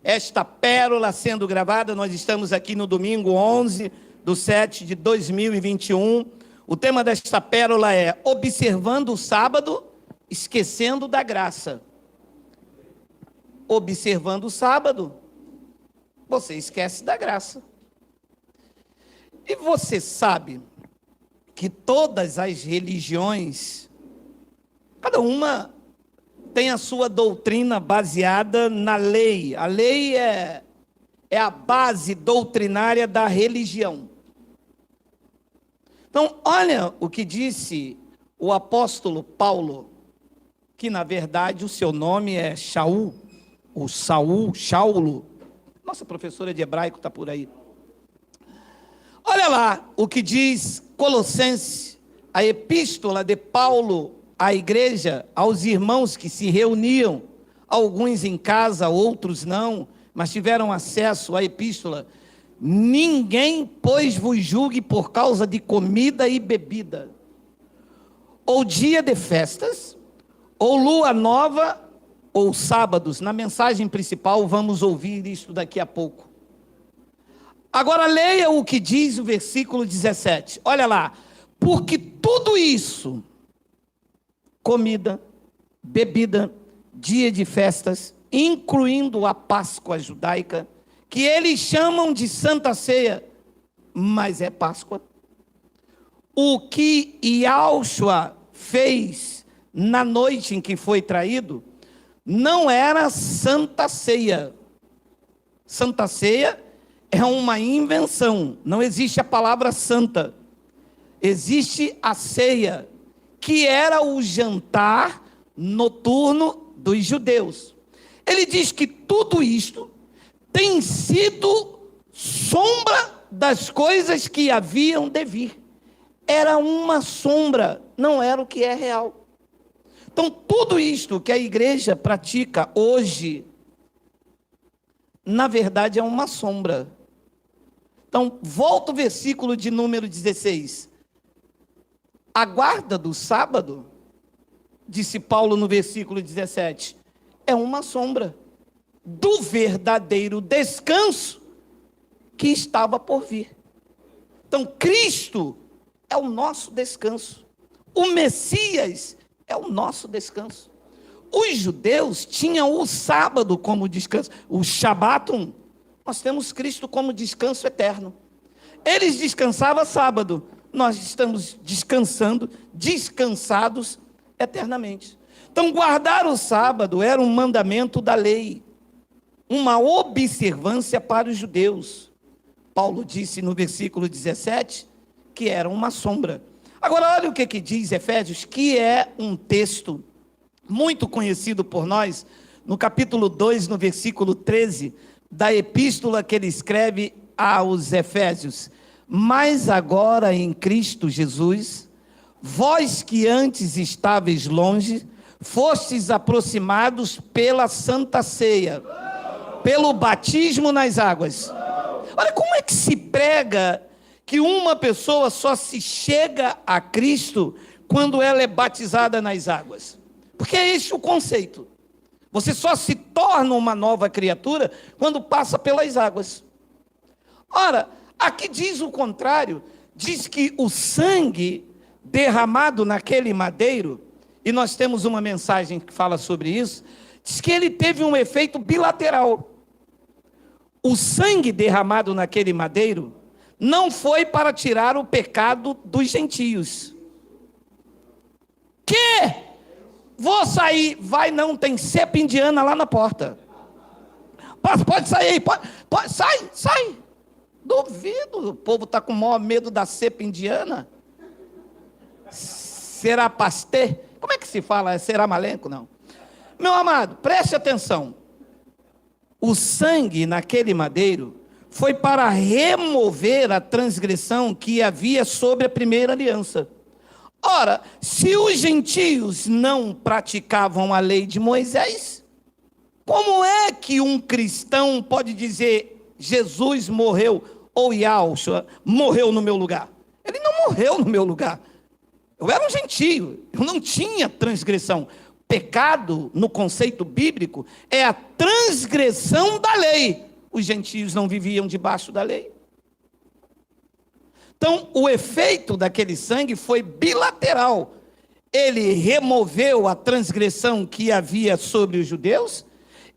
esta pérola sendo gravada. Nós estamos aqui no domingo 11/7/2021. O tema desta pérola é observando o sábado, esquecendo da graça. Observando o sábado, você esquece da graça. E você sabe que todas as religiões, cada uma tem a sua doutrina baseada na lei. A lei é a base doutrinária da religião. Então, olha o que disse o apóstolo Paulo, que na verdade o seu nome é Shaul, ou Saul, Shaulo. Nossa professora de hebraico está por aí. Olha lá o que diz Colossenses, a epístola de Paulo à igreja, aos irmãos que se reuniam, alguns em casa, outros não, mas tiveram acesso à epístola. Ninguém, pois, vos julgue por causa de comida e bebida, ou dia de festas, ou lua nova, ou sábados. Na mensagem principal vamos ouvir isso daqui a pouco. Agora leia o que diz o versículo 17. Olha lá. Porque tudo isso, comida, bebida, dia de festas, incluindo a Páscoa judaica, que eles chamam de Santa Ceia, mas é Páscoa. O que Yahushua fez na noite em que foi traído, não era Santa Ceia. Santa Ceia é uma invenção, não existe a palavra santa. Existe a ceia, que era o jantar noturno dos judeus. Ele diz que tudo isto tem sido sombra das coisas que haviam de vir. Era uma sombra, não era o que é real. Então, tudo isto que a igreja pratica hoje, na verdade é uma sombra. Então, volta o versículo de número 16. A guarda do sábado, disse Paulo no versículo 17, é uma sombra do verdadeiro descanso que estava por vir. Então, Cristo é o nosso descanso. O Messias é o nosso descanso. Os judeus tinham o sábado como descanso, o Shabatum. Nós temos Cristo como descanso eterno. Eles descansavam sábado, nós estamos descansados eternamente. Então, guardar o sábado era um mandamento da lei, uma observância para os judeus. Paulo disse no versículo 17 que era uma sombra. Agora, olha o que diz Efésios, que é um texto muito conhecido por nós, no capítulo 2, no versículo 13, da epístola que ele escreve aos Efésios. Mas agora em Cristo Jesus, vós que antes estáveis longe, fostes aproximados pela Santa Ceia, pelo batismo nas águas. Olha como é que se prega que uma pessoa só se chega a Cristo quando ela é batizada nas águas. Porque é esse o conceito. Você só se torna uma nova criatura quando passa pelas águas. Ora, aqui diz o contrário, diz que o sangue derramado naquele madeiro, e nós temos uma mensagem que fala sobre isso, diz que ele teve um efeito bilateral. O sangue derramado naquele madeiro não foi para tirar o pecado dos gentios. Que? Vou sair, vai não, tem cepa indiana lá na porta. Pode sair, pode, sai. Duvido, o povo está com o maior medo da cepa indiana. Será pasteur? Como é que se fala? Será malenco? Não. Meu amado, preste atenção. O sangue naquele madeiro foi para remover a transgressão que havia sobre a primeira aliança. Ora, se os gentios não praticavam a lei de Moisés, como é que um cristão pode dizer Jesus morreu, ou Yahushua morreu no meu lugar? Ele não morreu no meu lugar. Eu era um gentio, eu não tinha transgressão. Pecado, no conceito bíblico, é a transgressão da lei. Os gentios não viviam debaixo da lei. Então, o efeito daquele sangue foi bilateral. Ele removeu a transgressão que havia sobre os judeus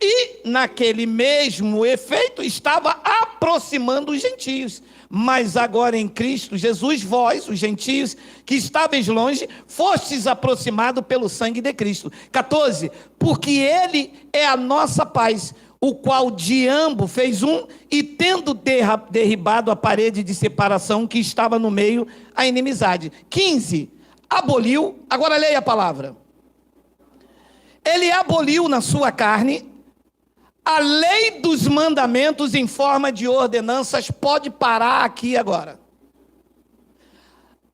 e, naquele mesmo efeito, estava aproximando os gentios. Mas agora em Cristo Jesus, vós, os gentios, que estáveis longe, fostes aproximados pelo sangue de Cristo. 14, porque ele é a nossa paz, o qual de ambos fez um, e tendo derribado a parede de separação que estava no meio, a inimizade. 15, aboliu, agora leia a palavra. Ele aboliu na sua carne a lei dos mandamentos em forma de ordenanças. Pode parar aqui agora.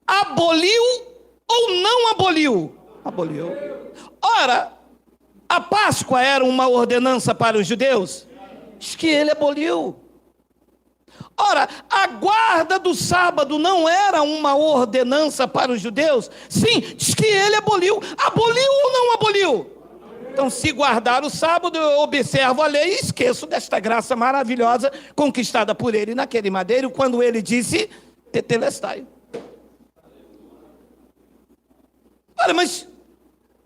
Aboliu ou não aboliu? Aboliu. Ora, a Páscoa era uma ordenança para os judeus? Diz que ele aboliu. Ora, a guarda do sábado não era uma ordenança para os judeus? Sim, diz que ele aboliu. Aboliu ou não aboliu? Então, se guardar o sábado, eu observo a lei e esqueço desta graça maravilhosa conquistada por ele naquele madeiro, quando ele disse, tetelestai. Olha, mas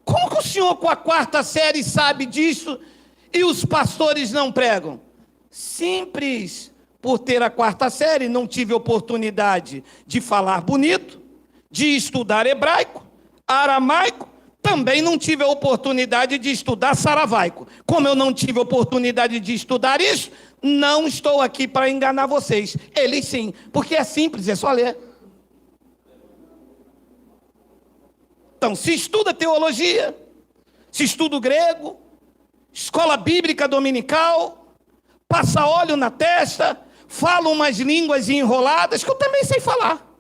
como que o senhor com a quarta série sabe disso e os pastores não pregam? Simples, por ter a quarta série, não tive oportunidade de falar bonito, de estudar hebraico, aramaico, também não tive a oportunidade de estudar saravaico. Como eu não tive a oportunidade de estudar isso, não estou aqui para enganar vocês. Eles sim, porque é simples, é só ler. Então, se estuda teologia, se estuda o grego, escola bíblica dominical, passa óleo na testa, fala umas línguas enroladas, que eu também sei falar.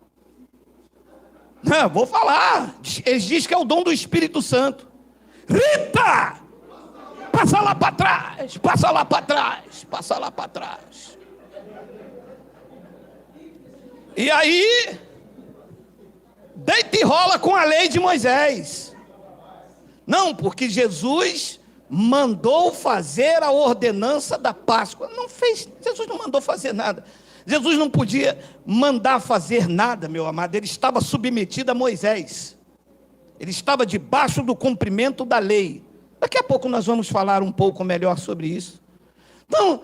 Não, vou falar. Eles dizem que é o dom do Espírito Santo. Rita! Passa lá para trás, passa lá para trás, passa lá para trás. E aí, deita e rola com a lei de Moisés. Não, porque Jesus mandou fazer a ordenança da Páscoa. Não fez, Jesus não mandou fazer nada. Jesus não podia mandar fazer nada, meu amado. Ele estava submetido a Moisés. Ele estava debaixo do cumprimento da lei. Daqui a pouco nós vamos falar um pouco melhor sobre isso. Então,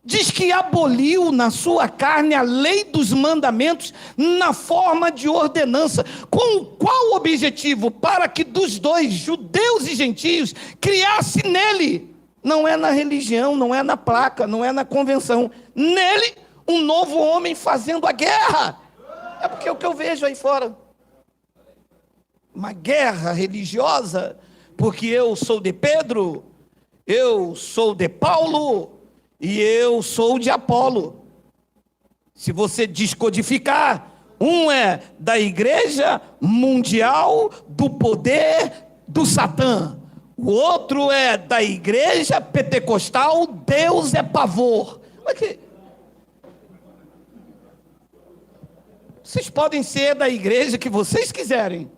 diz que aboliu na sua carne a lei dos mandamentos na forma de ordenança. Com qual objetivo? Para que dos dois, judeus e gentios, criasse nele. Não é na religião, não é na placa, não é na convenção. Nele, um novo homem fazendo a guerra. É porque é o que eu vejo aí fora. Uma guerra religiosa, porque eu sou de Pedro, eu sou de Paulo e eu sou de Apolo. Se você descodificar, um é da igreja mundial do poder do Satã. O outro é da igreja pentecostal, Deus é pavor. Mas que... Vocês podem ser da igreja que vocês quiserem,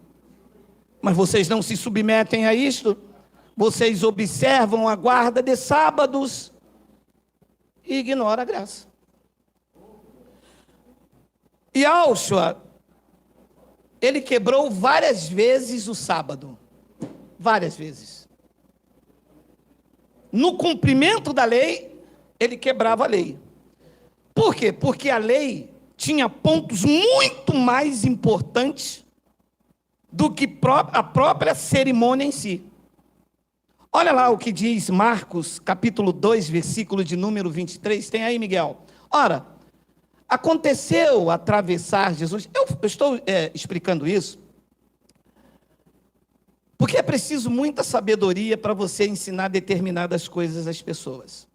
mas vocês não se submetem a isto. Vocês observam a guarda de sábados e ignoram a graça. E Yahshua, ele quebrou várias vezes o sábado. Várias vezes. No cumprimento da lei, ele quebrava a lei. Por quê? Porque a lei tinha pontos muito mais importantes do que a própria cerimônia em si. Olha lá o que diz Marcos, capítulo 2, versículo de número 23. Tem aí, Miguel. Ora, aconteceu atravessar Jesus. Eu estou explicando isso porque é preciso muita sabedoria para você ensinar determinadas coisas às pessoas.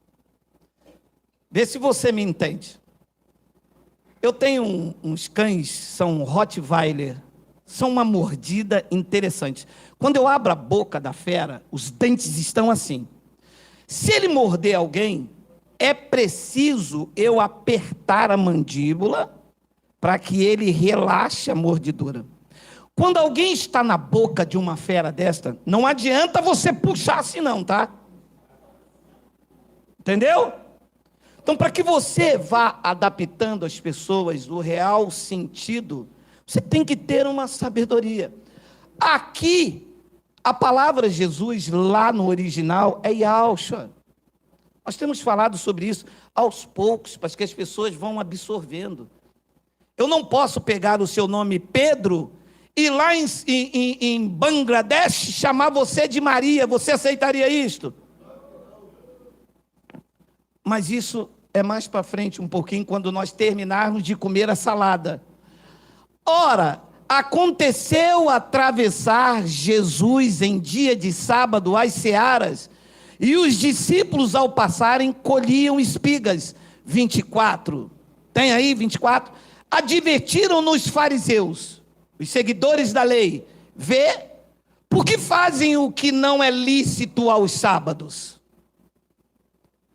Vê se você me entende. Eu tenho uns cães, são Rottweiler, são uma mordida interessante. Quando eu abro a boca da fera, os dentes estão assim. Se ele morder alguém, é preciso eu apertar a mandíbula para que ele relaxe a mordidura. Quando alguém está na boca de uma fera desta, não adianta você puxar assim não, tá? Entendeu? Então, para que você vá adaptando as pessoas o real sentido, você tem que ter uma sabedoria. Aqui, a palavra Jesus, lá no original, é Yahushua. Nós temos falado sobre isso aos poucos, para que as pessoas vão absorvendo. Eu não posso pegar o seu nome Pedro e lá em Bangladesh chamar você de Maria. Você aceitaria isto? Mas isso é mais para frente um pouquinho, quando nós terminarmos de comer a salada. Ora, aconteceu atravessar Jesus em dia de sábado as searas, e os discípulos, ao passarem, colhiam espigas. 24. Tem aí 24? Advertiram-nos fariseus, os seguidores da lei: vê, por que fazem o que não é lícito aos sábados?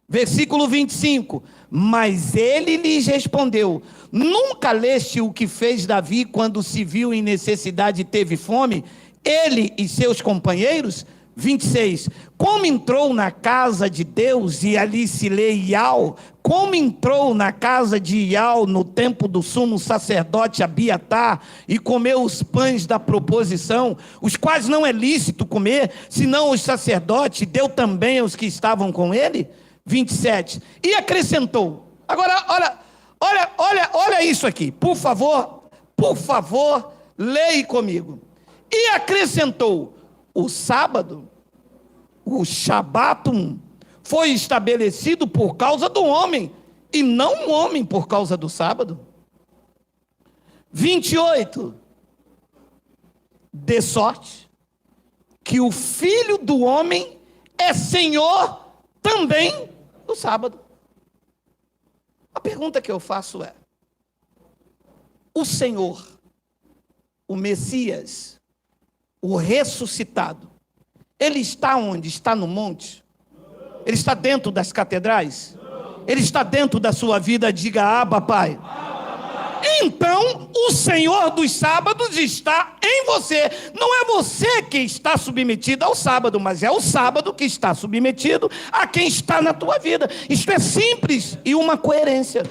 Versículo 25, mas ele lhes respondeu: nunca leste o que fez Davi quando se viu em necessidade e teve fome, ele e seus companheiros? 26, como entrou na casa de Deus e ali se lê Iau, como entrou na casa de Iau no tempo do sumo sacerdote Abiatar e comeu os pães da proposição, os quais não é lícito comer, senão os sacerdotes, deu também aos que estavam com ele? 27, e acrescentou. Agora, olha isso aqui, por favor, leia comigo. E acrescentou: o sábado, o Shabatum, foi estabelecido por causa do homem, e não o homem por causa do sábado. 28, de sorte que o Filho do Homem é Senhor também do sábado. A pergunta que eu faço é: o Senhor, o Messias, o ressuscitado, ele está onde? Está no monte? Ele está dentro das catedrais? Ele está dentro da sua vida? Diga: Abba, Pai. Então, o Senhor dos sábados está em você. Não é você que está submetido ao sábado, mas é o sábado que está submetido a quem está na tua vida. Isto é simples e uma coerência.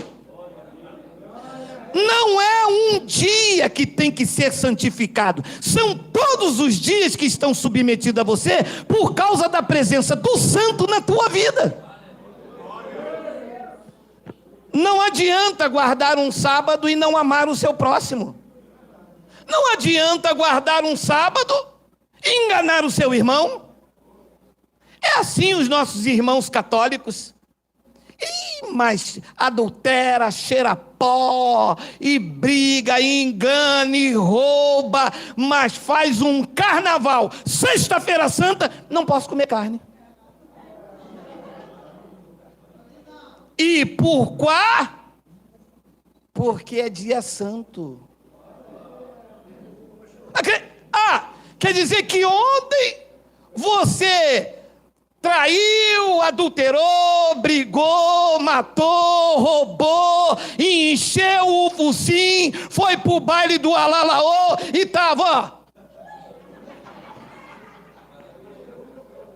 Não é um dia que tem que ser santificado, são todos os dias que estão submetidos a você, por causa da presença do santo na tua vida. Não adianta guardar um sábado e não amar o seu próximo. Não adianta guardar um sábado e enganar o seu irmão. É assim os nossos irmãos católicos. Mas adultera, cheira pó, e briga, e engana, e rouba, mas faz um carnaval. Sexta-feira Santa, não posso comer carne. E por quê? Porque é dia santo. Quer dizer que ontem você traiu, adulterou, brigou, matou, roubou, encheu o focinho, foi pro baile do Alalaô e estava.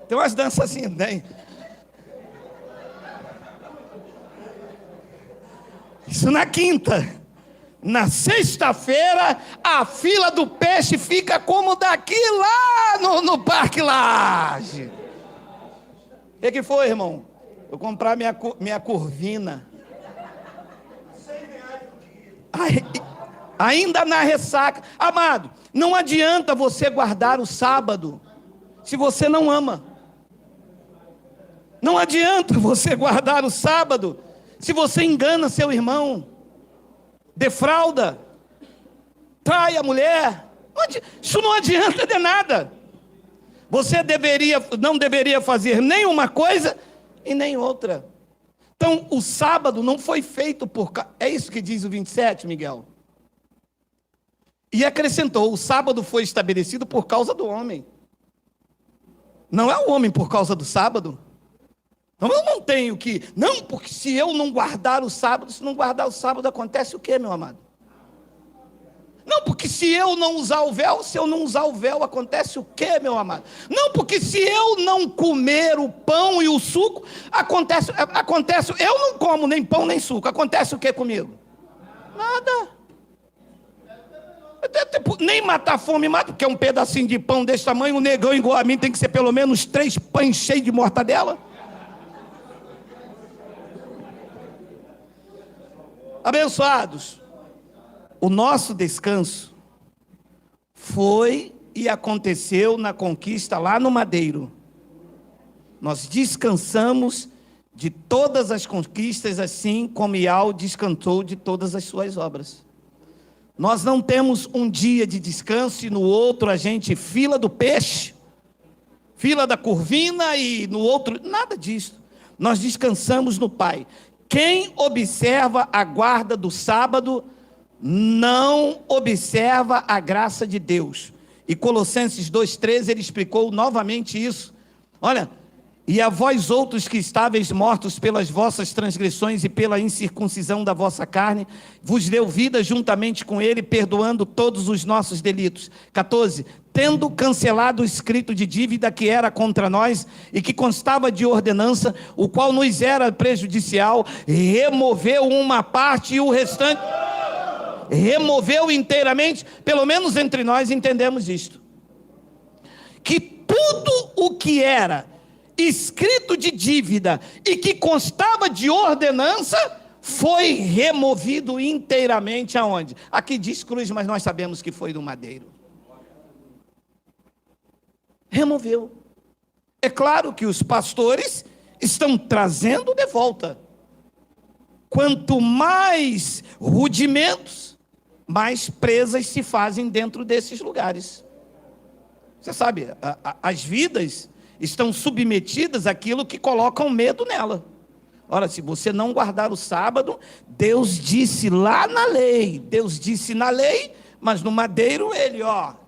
Tem umas danças assim, né? Isso na quinta. Na sexta-feira, a fila do peixe fica como daqui lá no Parque Lage. O que foi, irmão? Vou comprar minha curvina. Ainda na ressaca. Amado, não adianta você guardar o sábado se você não ama. Não adianta você guardar o sábado se você engana seu irmão, defrauda, trai a mulher. Isso não adianta de nada. Você não deveria fazer nem uma coisa e nem outra. Então, o sábado não foi feito por... É isso que diz o 27, Miguel? E acrescentou: o sábado foi estabelecido por causa do homem. Não é o homem por causa do sábado. Não, eu não tenho que... Não, porque se eu não guardar o sábado, se não guardar o sábado, acontece o quê, meu amado? Não, Não, porque se eu não usar o véu, se eu não usar o véu, acontece o quê, meu amado? Não, porque se eu não comer o pão e o suco, acontece, eu não como nem pão nem suco, acontece o quê comigo? Nada. Nem matar a fome mata, porque é um pedacinho de pão desse tamanho, um negão igual a mim tem que ser pelo menos 3 pães cheios de mortadela. Abençoados, o nosso descanso foi e aconteceu na conquista lá no Madeiro. Nós descansamos de todas as conquistas, assim como Ial descansou de todas as suas obras. Nós não temos um dia de descanso e no outro a gente fila do peixe, fila da curvina e no outro, nada disso. Nós descansamos no Pai. Quem observa a guarda do sábado não observa a graça de Deus. E Colossenses 2,13 ele explicou novamente isso. Olha, e a vós outros que estáveis mortos pelas vossas transgressões e pela incircuncisão da vossa carne, vos deu vida juntamente com ele, perdoando todos os nossos delitos. 14, tendo cancelado o escrito de dívida que era contra nós e que constava de ordenança, o qual nos era prejudicial, removeu uma parte e o restante removeu inteiramente. Pelo menos entre nós entendemos isto, que tudo o que era escrito de dívida e que constava de ordenança foi removido inteiramente. Aonde? Aqui diz cruz, mas nós sabemos que foi do madeiro. Removeu. É claro que os pastores estão trazendo de volta. Quanto mais rudimentos, mais presas se fazem dentro desses lugares. Você sabe, as vidas estão submetidas àquilo que colocam medo nela. Ora, se você não guardar o sábado, Deus disse lá na lei, Deus disse na lei, mas no madeiro ele,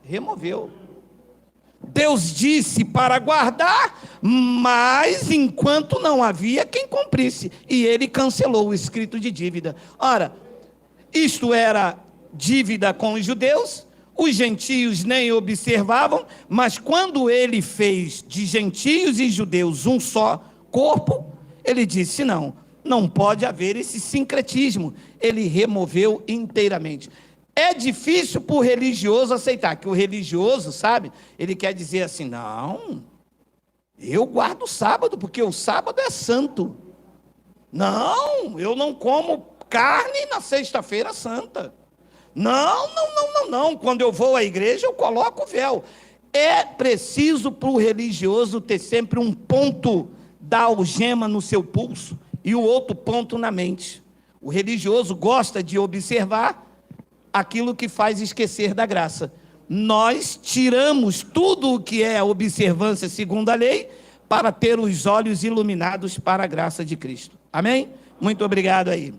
removeu. Deus disse para guardar, mas enquanto não havia quem cumprisse, e ele cancelou o escrito de dívida. Ora, isto era dívida com os judeus, os gentios nem observavam, mas quando ele fez de gentios e judeus um só corpo, ele disse, não pode haver esse sincretismo. Ele removeu inteiramente. É difícil para o religioso aceitar, que o religioso, sabe, ele quer dizer assim, não, eu guardo o sábado, porque o sábado é santo. Não, eu não como carne na sexta-feira santa. Não, quando eu vou à igreja eu coloco o véu. É preciso para o religioso ter sempre um ponto da algema no seu pulso e o outro ponto na mente. O religioso gosta de observar aquilo que faz esquecer da graça. Nós tiramos tudo o que é observância segundo a lei para ter os olhos iluminados para a graça de Cristo. Amém? Muito obrigado aí.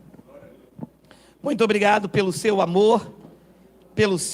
Muito obrigado pelo seu amor, pelo